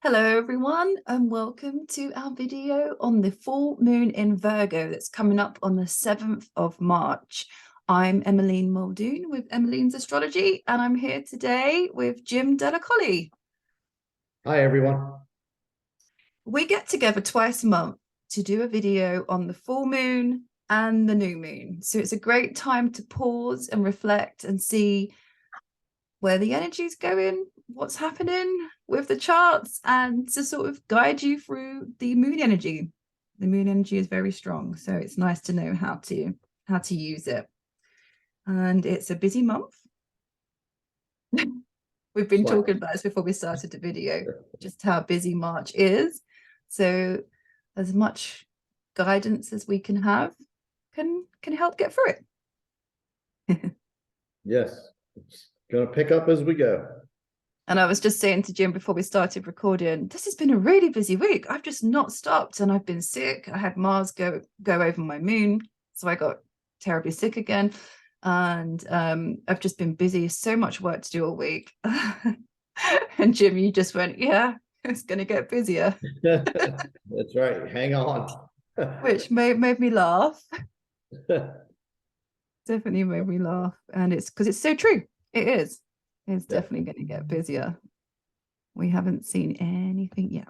Hello everyone and welcome to our video on the full moon in Virgo that's coming up on the 7th of March. I'm Emmeline Muldoon with Emmeline's Astrology and I'm here today with Jim Delacolli. Hi everyone. We get together twice a month to do a video on the full moon and the new moon. So it's a great time to pause and reflect and see where the energy's going, what's happening with the charts, and to sort of guide you through the moon energy. The moon energy is very strong, so it's nice to know how to use it. And it's a busy month. We've been talking about this before we started the video, just how busy March is. So as much guidance as we can have can help get through it. Yes, it's going to pick up as we go. And I was just saying to Jim before we started recording, this has been a really busy week. I've just not stopped and I've been sick. I had Mars go over my moon. So I got terribly sick again. And I've just been busy, so much work to do all week. And Jim, you just went, yeah, it's going to get busier. That's right. Hang on. Which made me laugh. Definitely made me laugh. And it's because it's so true. It is. It's definitely going to get busier. We haven't seen anything yet.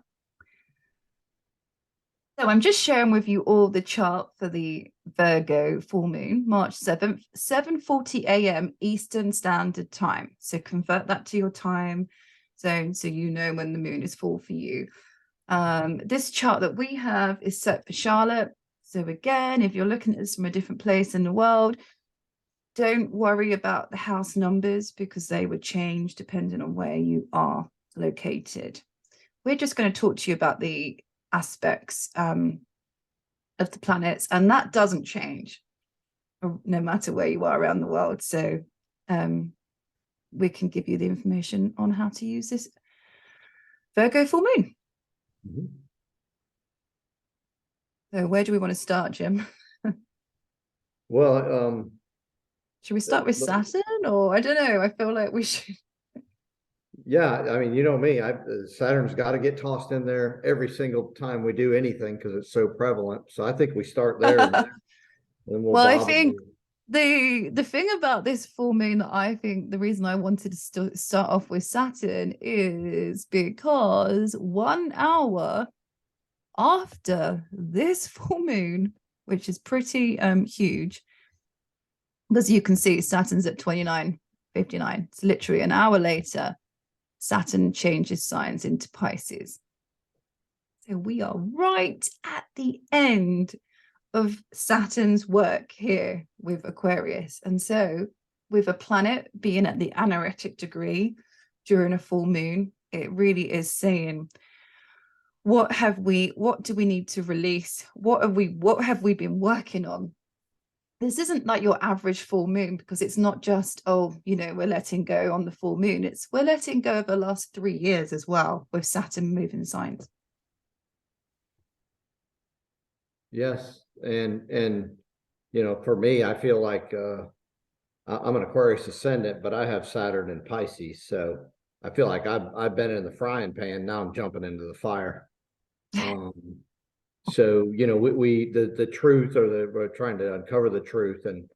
So I'm just sharing with you all the chart for the Virgo full moon, March 7th, 7:40 a.m. Eastern Standard Time. So convert that to your time zone so you know when the moon is full for you. This chart that we have is set for Charlotte. So again, if you're looking at this from a different place in the world, don't worry about the house numbers because they would change depending on where you are located. We're just going to talk to you about the aspects of the planets, and that doesn't change no matter where you are around the world. So we can give you the information on how to use this Virgo full moon. Mm-hmm. So where do we want to start, Jim? Well, should we start with Saturn, or I don't know? I feel like we should. Yeah, I mean, you know me, Saturn's got to get tossed in there every single time we do anything because it's so prevalent. So I think we start there. And well, I think the thing about this full moon that I think the reason I wanted to start off with Saturn is because 1 hour after this full moon, which is pretty huge, because you can see Saturn's at 29:59. It's literally an hour later, Saturn changes signs into Pisces. So we are right at the end of Saturn's work here with Aquarius. And so with a planet being at the anaretic degree during a full moon, it really is saying, what do we need to release? What have we been working on? This isn't like your average full moon because it's not just, we're letting go on the full moon. We're letting go over the last 3 years as well with Saturn moving signs. Yes. And for me, I feel like I'm an Aquarius ascendant, but I have Saturn and Pisces. So I feel like I've been in the frying pan. Now I'm jumping into the fire. So, the truth, or we're trying to uncover the truth, and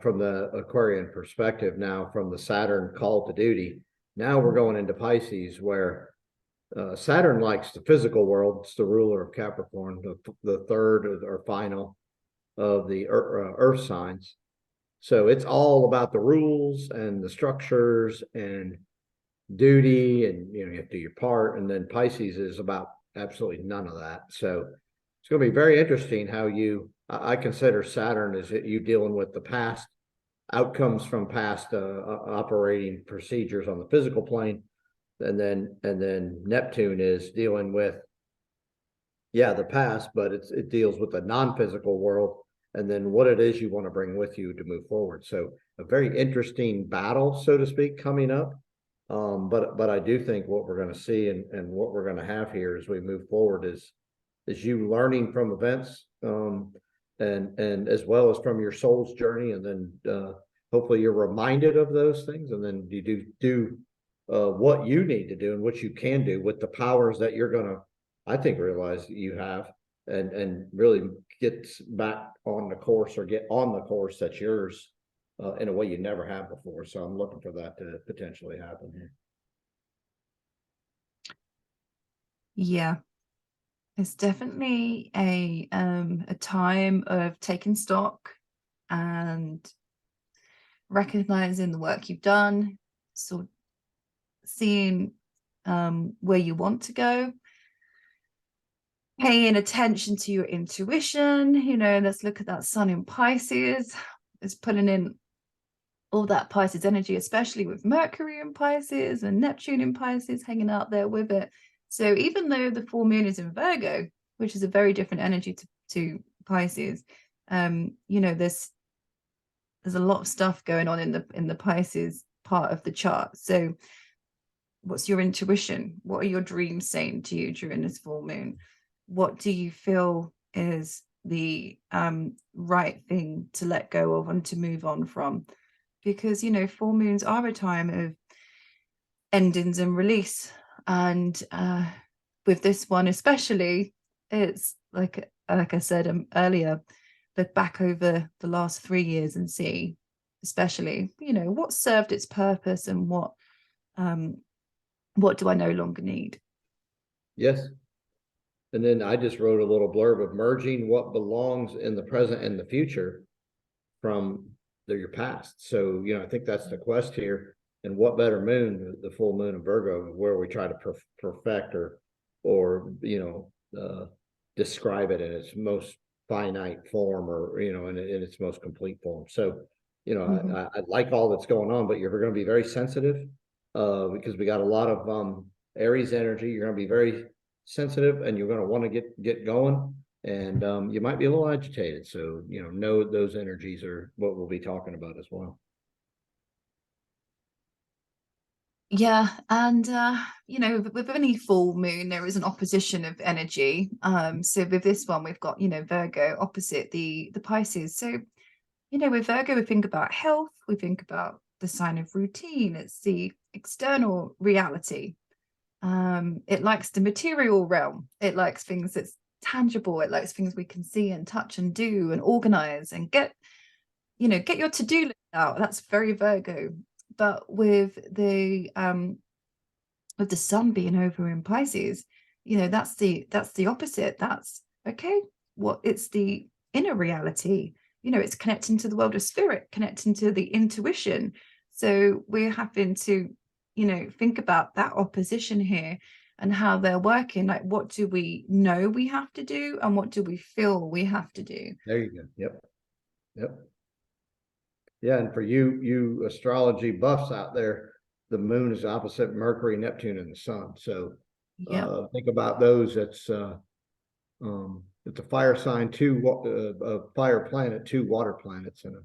from the Aquarian perspective now, from the Saturn call to duty, now we're going into Pisces, where Saturn likes the physical world. It's the ruler of Capricorn, the third or final of the Earth signs. So it's all about the rules and the structures and duty, and you have to do your part. And then Pisces is about absolutely none of that. So it's going to be very interesting how I consider Saturn as you dealing with the past outcomes from past operating procedures on the physical plane. And then Neptune is dealing with, the past, but it deals with the non-physical world, and then what it is you want to bring with you to move forward. So a very interesting battle, so to speak, coming up. But I do think what we're going to see and what we're going to have here as we move forward is you learning from events, and as well as from your soul's journey, and then hopefully you're reminded of those things, and then you do what you need to do and what you can do with the powers that you're going to, I think, realize that you have, and really get back on the course, or get on the course that's yours in a way you never have before. So I'm looking for that to potentially happen here. Yeah, it's definitely a time of taking stock and recognizing the work you've done, sort of seeing where you want to go, paying attention to your intuition. You know, let's look at that sun in Pisces. It's pulling in all that Pisces energy, especially with Mercury in Pisces and Neptune in Pisces hanging out there with it. So even though the full moon is in Virgo, which is a very different energy to Pisces, you know, there's a lot of stuff going on in the Pisces part of the chart. So what's your intuition? What are your dreams saying to you during this full moon? What do you feel is the right thing to let go of and to move on from? Because, you know, full moons are a time of endings and release. And with this one especially, it's like I said earlier, look back over the last 3 years and see, especially, you know, what served its purpose and what do I no longer need? Yes. And then I just wrote a little blurb of merging what belongs in the present and the future from your past. So, you know, I think that's the quest here. And what better moon, the full moon of Virgo, where we try to perfect or you know, describe it in its most finite form, or, you know, in its most complete form. So, you know, I like all that's going on, but you're going to be very sensitive because we got a lot of Aries energy. You're going to be very sensitive, and you're going to want to get going, and you might be a little agitated. So, you know those energies are what we'll be talking about as well. Yeah, and you know, with any full moon, there is an opposition of energy. So with this one, we've got, you know, Virgo opposite the Pisces. So, you know, with Virgo, we think about health, we think about the sign of routine. It's the external reality. It likes the material realm. It likes things that's tangible. It likes things we can see and touch and do and organize and get your to-do list out. That's very Virgo. But with the sun being over in Pisces, you know, that's the opposite. That's okay. It's the inner reality. You know, it's connecting to the world of spirit, connecting to the intuition. So we're having to, you know, think about that opposition here and how they're working. Like, what do we know we have to do, and what do we feel we have to do? There you go. Yep. Yeah, and for you astrology buffs out there, the moon is opposite Mercury, Neptune, and the sun. So think about those. It's a fire sign, a fire planet, 2 water planets, and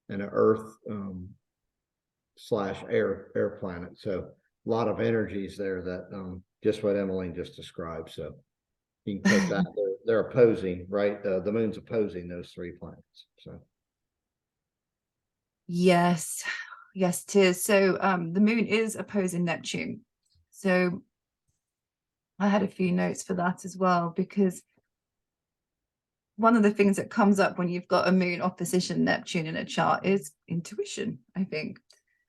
an Earth / air planet. So a lot of energies there that just what Emmeline just described. So you can take that. They're opposing, right? The moon's opposing those 3 planets. So. Yes, it is. So the moon is opposing Neptune. So I had a few notes for that as well, because one of the things that comes up when you've got a moon opposition Neptune in a chart is intuition, I think.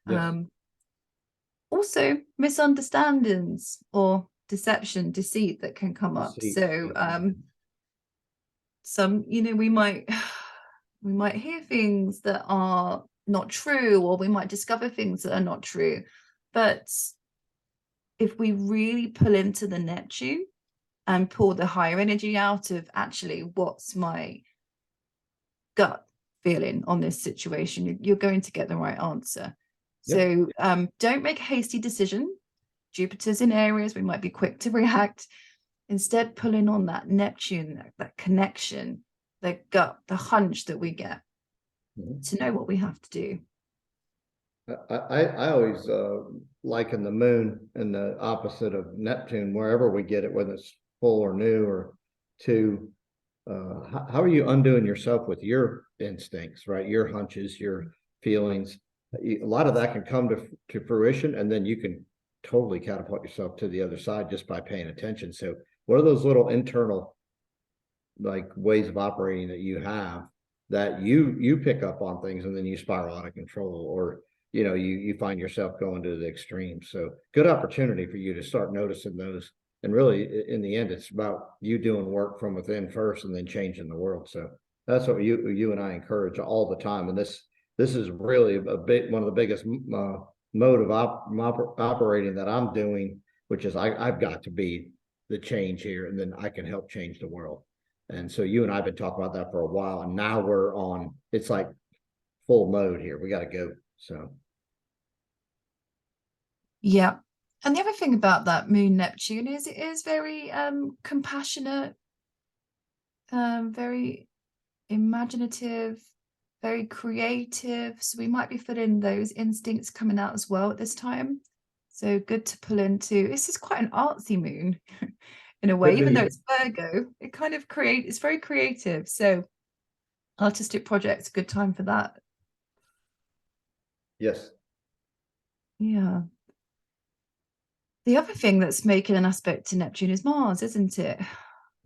Yes. Also misunderstandings or deception, deceit that can come up. So some, you know, we might hear things that are not true, or we might discover things that are not true. But if we really pull into the Neptune and pull the higher energy out of actually what's my gut feeling on this situation, you're going to get the right answer. Yep. So don't make a hasty decision. Jupiter's in Aries, we might be quick to react. Instead, pulling on that Neptune, that connection, the gut, the hunch that we get to know what we have to do. I always liken the moon and the opposite of Neptune, wherever we get it, whether it's full or new or two. How are you undoing yourself with your instincts, right? Your hunches, your feelings. A lot of that can come to fruition, and then you can totally catapult yourself to the other side just by paying attention. So what are those little internal like ways of operating that you have that you pick up on things and then you spiral out of control, or you find yourself going to the extreme? So good opportunity for you to start noticing those. And really, in the end, it's about you doing work from within first and then changing the world. So that's what you and I encourage all the time. And this is really one of the biggest mode of operating that I'm doing, which is I've got to be the change here, and then I can help change the world. And so you and I have been talking about that for a while, and now we're on, it's like full mode here. We got to go. So. Yeah. And the other thing about that Moon-Neptune is it is very compassionate, very imaginative, very creative. So we might be feeling those instincts coming out as well at this time. So good to pull into. This is quite an artsy moon in a way, even though it's Virgo, it kind of it's very creative. So artistic projects, good time for that. Yes. Yeah. The other thing that's making an aspect to Neptune is Mars, isn't it?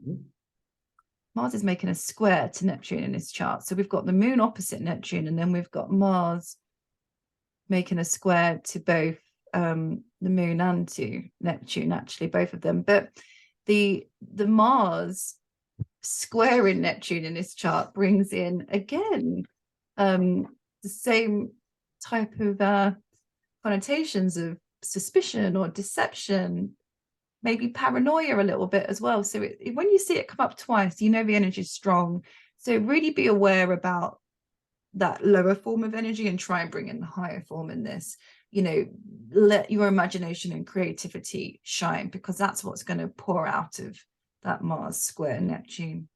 Mm-hmm. Mars is making a square to Neptune in his chart. So we've got the moon opposite Neptune, and then we've got Mars making a square to both the moon and to Neptune, actually, both of them. But the Mars square in Neptune in this chart brings in, again, the same type of connotations of suspicion or deception, maybe paranoia a little bit as well. So when you see it come up twice, the energy is strong. So really be aware about that lower form of energy and try and bring in the higher form in this. Let your imagination and creativity shine, because that's what's going to pour out of that Mars square Neptune.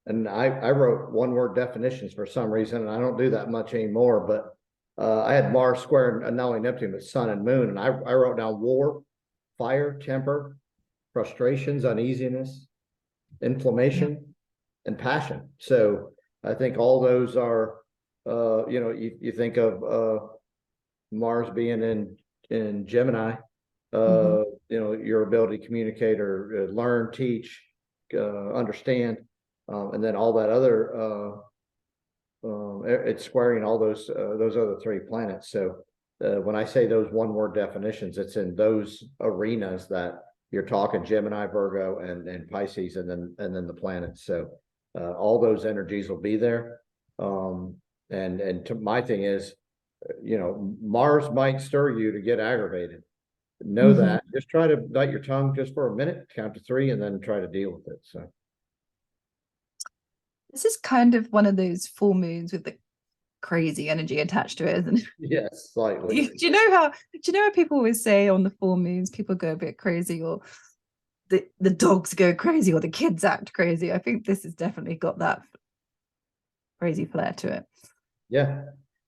And I wrote one-word definitions for some reason, and I don't do that much anymore, but I had Mars square, not only Neptune, but Sun and Moon. And I wrote down war, fire, temper, frustrations, uneasiness, inflammation, and passion. So I think all those are, you think of Mars being in Gemini, your ability to communicate or learn, teach, understand, and then all that other, it's squaring all those other three planets. So when I say those one-word definitions, it's in those arenas that you're talking Gemini, Virgo, and Pisces, and then the planets. So all those energies will be there. And my thing is, Mars might stir you to get aggravated. Know that. Just try to bite your tongue just for a minute, count to 3, and then try to deal with it. So this is kind of one of those full moons with the crazy energy attached to it, isn't it? Yes, slightly. Do you know how people always say on the full moons people go a bit crazy, or the dogs go crazy, or the kids act crazy? I think this has definitely got that crazy flair to it. Yeah.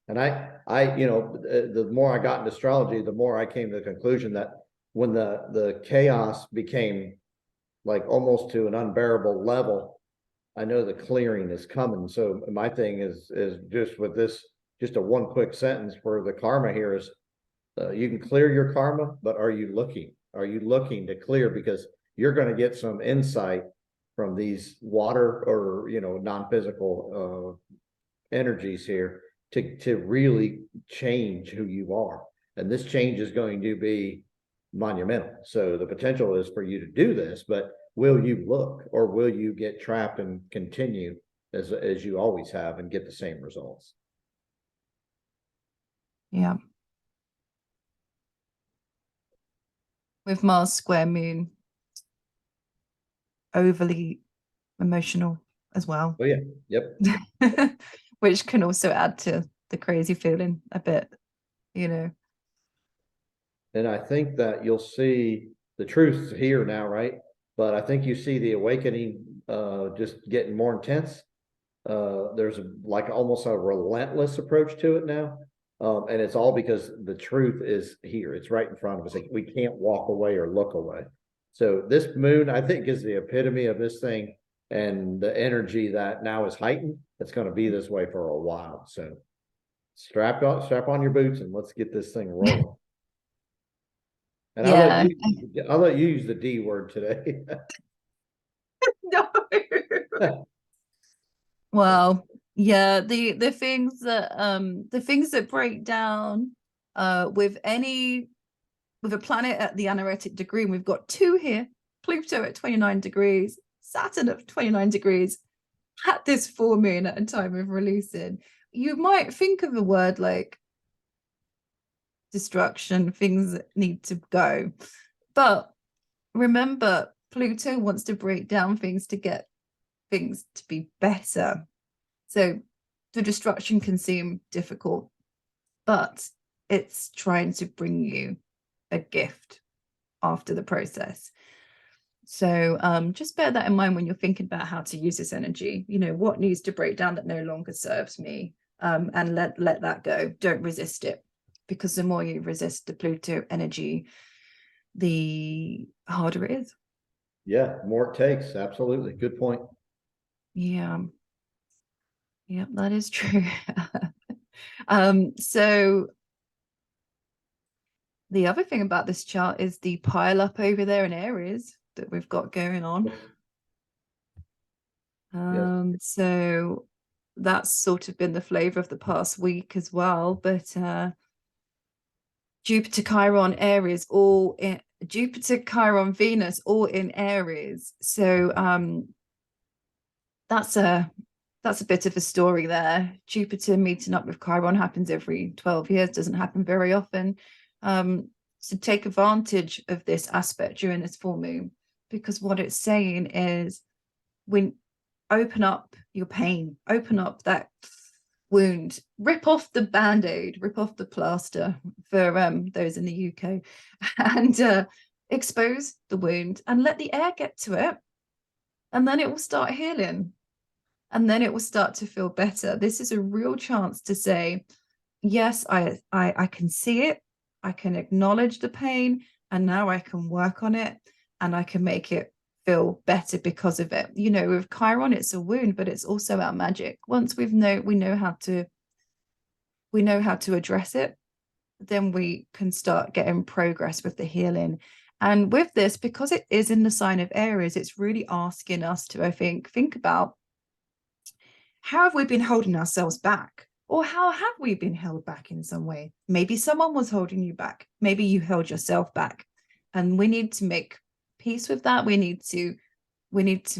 And the more I got into astrology, the more I came to the conclusion that when the chaos became like almost to an unbearable level, I know the clearing is coming. So my thing is just with this, just a one quick sentence for the karma here is, you can clear your karma, but are you looking? Are you looking to clear? Because you're going to get some insight from these water or, non-physical energies here to really change who you are. And this change is going to be monumental. So the potential is for you to do this, but will you look, or will you get trapped and continue as you always have and get the same results? Yeah. With Mars square moon, overly emotional as well. Oh yeah. Yep. Which can also add to the crazy feeling a bit, And I think that you'll see the truth here now, right? But I think you see the awakening just getting more intense. There's like almost a relentless approach to it now. And it's all because the truth is here. It's right in front of us. We can't walk away or look away. So this moon, I think, is the epitome of this thing, and the energy that now is heightened. It's going to be this way for a while. So strap on your boots and let's get this thing rolling. And Yeah. I'll let you use the D word today. No. Well, yeah, the things that break down with a planet at the anaretic degree, and we've got two here, Pluto at 29 degrees, Saturn at 29 degrees, at this full moon at a time of releasing. You might think of a word like destruction, things that need to go. But remember, Pluto wants to break down things to get things to be better. So the destruction can seem difficult, but it's trying to bring you a gift after the process. So just bear that in mind when you're thinking about how to use this energy. You know, what needs to break down that no longer serves me, and let that go. Don't resist it, because the more you resist the Pluto energy, the harder it is. Yeah, more it takes. Absolutely. Good point. Yeah. Yeah, that is true. So the other thing about this chart is the pile up over there in Aries that we've got going on. So that's sort of been the flavor of the past week as well. But Jupiter, Chiron, Aries, all in Jupiter, Chiron, Venus, all in Aries. So that's a bit of a story there. Jupiter meeting up with Chiron happens every 12 years, doesn't happen very often. So take advantage of this aspect during this full moon, because what it's saying is, when open up your pain, open up that wound, rip off the band-aid, rip off the plaster for those in the UK, and expose the wound and let the air get to it, and then it will start healing, and then it will start to feel better. This is a real chance to say, yes, I can see it, I can acknowledge the pain, and now I can work on it, and I can make it feel better because of it. You know, with Chiron, it's a wound, but it's also our magic. Once we know how to address it, then we can start getting progress with the healing. And with this, because it is in the sign of Aries, it's really asking us to, I think about, how have we been holding ourselves back? Or how have we been held back in some way? Maybe someone was holding you back. Maybe you held yourself back. And we need to make peace with that. We need to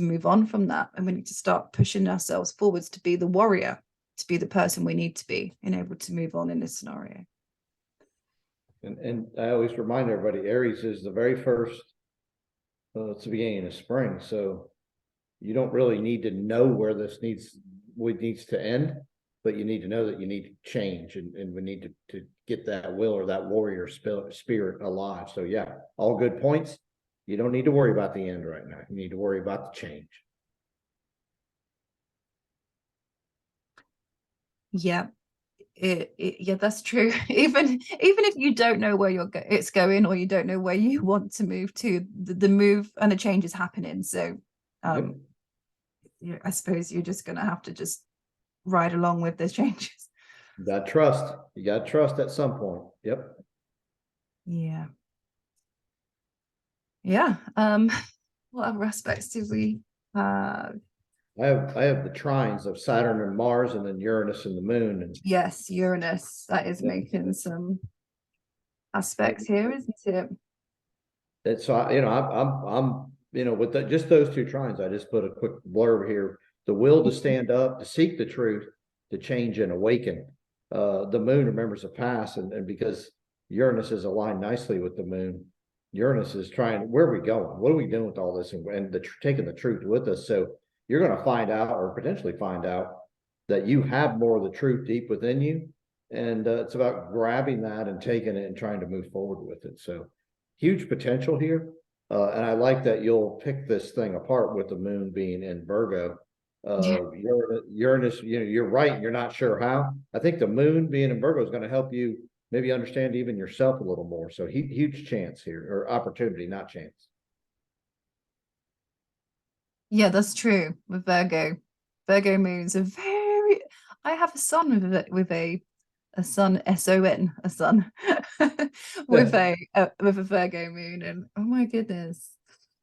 move on from that. And we need to start pushing ourselves forwards to be the warrior, to be the person we need to be, and able to move on in this scenario. And I always remind everybody, Aries is the very first, it's the beginning of spring. So you don't really need to know where this needs to end, but you need to know that you need to change, and we need to get that will or that warrior spirit alive. So yeah, all good points. You don't need to worry about the end right now. You need to worry about the change. Yeah. Yeah, that's true. Even if you don't know where it's going, or you don't know where you want to move to, the move and the change is happening. So I suppose you're just gonna have to just ride along with those changes. You got trust at some point. Yep. Yeah. What other aspects do we have? I have the trines of Saturn and Mars, and then Uranus and the Moon. And yes, Uranus, that is making some aspects here, isn't it? And so I'm with just those two trines, I just put a quick blurb here: the will to stand up, to seek the truth, to change and awaken. The Moon remembers the past, and because Uranus is aligned nicely with the Moon, Uranus is trying, where are we going? What are we doing with all this? And taking the truth with us. So you're going to find out, or potentially find out, that you have more of the truth deep within you. And it's about grabbing that and taking it and trying to move forward with it. So huge potential here. And I like that you'll pick this thing apart with the Moon being in Virgo. Uranus, you're right. You're not sure how. I think the Moon being in Virgo is going to help you maybe understand even yourself a little more. So huge chance here, or opportunity, not chance. Yeah, that's true with Virgo. Virgo moons are very. I have a son with a a sun, S-O-N, a sun, with a Virgo moon. And oh my goodness,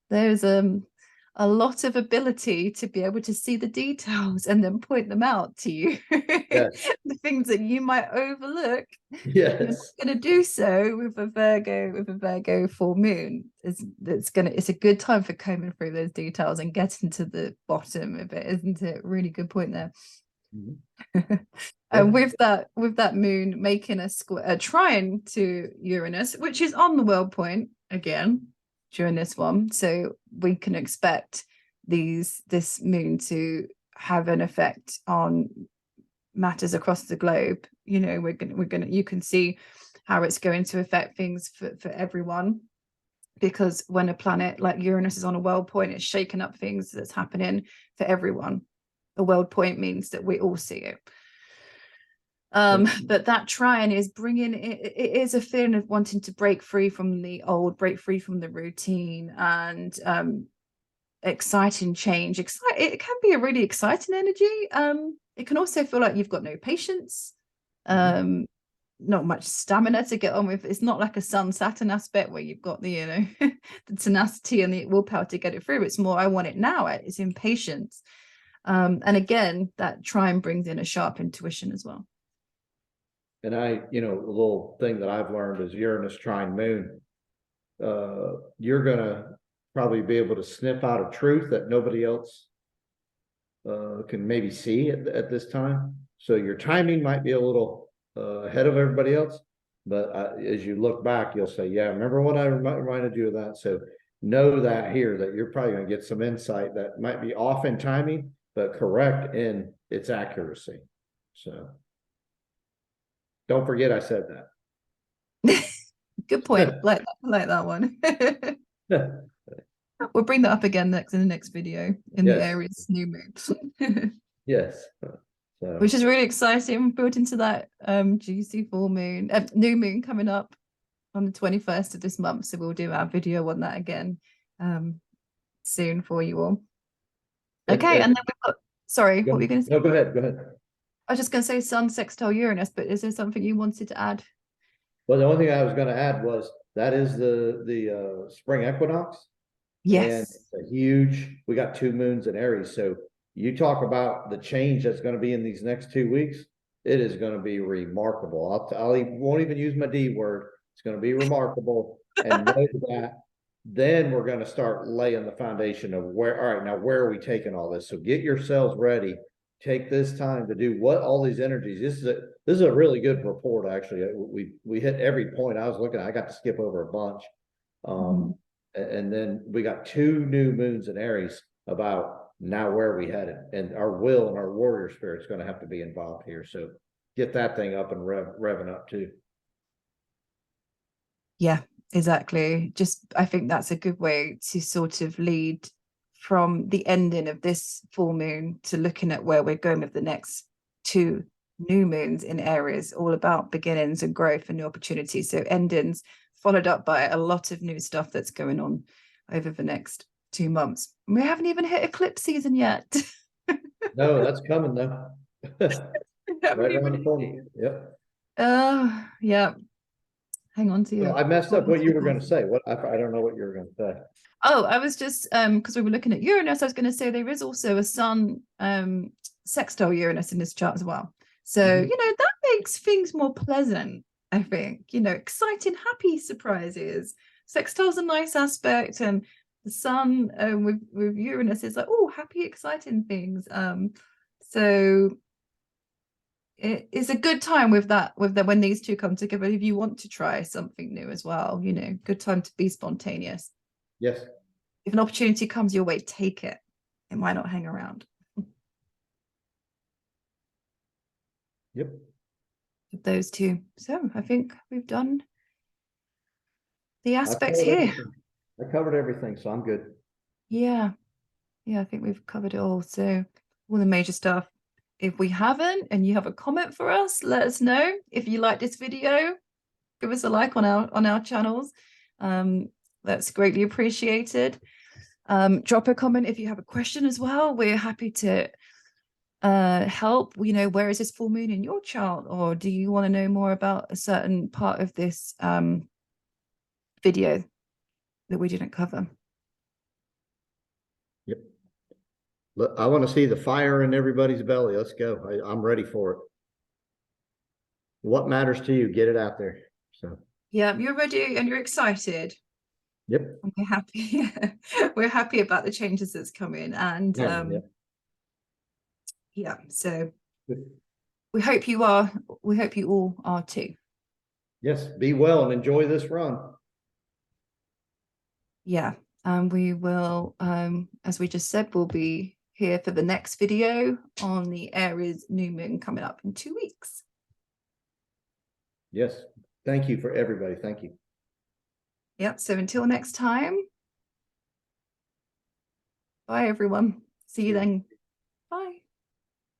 there's a lot of ability to be able to see the details and then point them out to you. Yes. The things that you might overlook, you're not Yes. going to do so with a Virgo full moon. It's a good time for combing through those details and getting to the bottom of it, isn't it? Really good point there. Mm-hmm. And with that moon making a trine to Uranus, which is on the world point again during this one, so we can expect this moon to have an effect on matters across the globe. You know, you can see how it's going to affect things for everyone, because when a planet like Uranus is on a world point, it's shaking up things that's happening for everyone. A world point means that we all see it. But that trine is bringing it is a feeling of wanting to break free from the old, break free from the routine, and exciting change. It can be a really exciting energy. It can also feel like you've got no patience, not much stamina to get on with. It's not like a Sun Saturn aspect where you've got the the tenacity and the willpower to get it through. It's more, I want it now. It's impatience. And again, that trine brings in a sharp intuition as well. And a little thing that I've learned is Uranus trine moon. You're gonna probably be able to sniff out a truth that nobody else can maybe see at this time. So your timing might be a little ahead of everybody else, but as you look back, you'll say, yeah, remember what I reminded you of that. So know that here, that you're probably going to get some insight that might be off in timing, but correct in its accuracy. So don't forget I said that. Good point. like that one. We'll bring that up again in the next video in the Aries new moon. Yes. So. Which is really exciting. Built into that juicy full moon, new moon coming up on the 21st of this month. So we'll do our video on that again soon for you all. Okay, and then we've got, sorry, what were you going to say? No, go ahead. I was just going to say Sun sextile Uranus, but is there something you wanted to add? Well, the only thing I was going to add was that is the spring equinox. Yes. And we got 2 moons in Aries. So you talk about the change that's going to be in these next 2 weeks. It is going to be remarkable. I won't even use my D word. It's going to be remarkable. And know that then we're going to start laying the foundation of where are we taking all this? So get yourselves ready. Take this time to do what all these energies. This is a really good report, actually. We hit every point I was looking at. I got to skip over a bunch. And then we got 2 new moons in Aries about now where are we headed, and our will and our warrior spirit's going to have to be involved here. So get that thing up and revving up too. Yeah, exactly. I think that's a good way to sort of lead from the ending of this full moon to looking at where we're going with the next 2 new moons in Aries, all about beginnings and growth and new opportunities. So endings followed up by a lot of new stuff that's going on over the next 2 months. We haven't even hit eclipse season yet. No, that's coming though. Right around the corner. Yep. Yeah. Hang on to you. I messed up what you were going to say. I don't know what you were going to say. Oh, I was just because we were looking at Uranus, I was going to say there is also a Sun sextile Uranus in this chart as well. So, that makes things more pleasant, I think. Exciting, happy surprises. Sextile's a nice aspect, and the Sun with Uranus is like, oh, happy, exciting things. So it is a good time with that when these 2 come together, if you want to try something new as well. Good time to be spontaneous. Yes. If an opportunity comes your way, take it. It might not hang around. Yep. With those 2. So I think we've done the aspects here. I covered everything, so I'm good. Yeah, I think we've covered it all. So all the major stuff. If we haven't and you have a comment for us, let us know. If you like this video, give us a like on our channels. That's greatly appreciated. Drop a comment if you have a question as well. We're happy to help, you know, where is this full moon in your chart, or do you want to know more about a certain part of this video that we didn't cover? Yep. Look, I want to see the fire in everybody's belly. Let's go. I'm ready for it. What matters to you? Get it out there. So yeah, you're ready and you're excited. Yep. And we're happy. We're happy about the changes that's coming. And yeah, so we hope you are. We hope you all are too. Yes, be well and enjoy this run. Yeah, and we will, as we just said, we'll be here for the next video on the Aries new moon coming up in 2 weeks. Yes, thank you for everybody. Thank you. Yep, so until next time, bye everyone. See you then.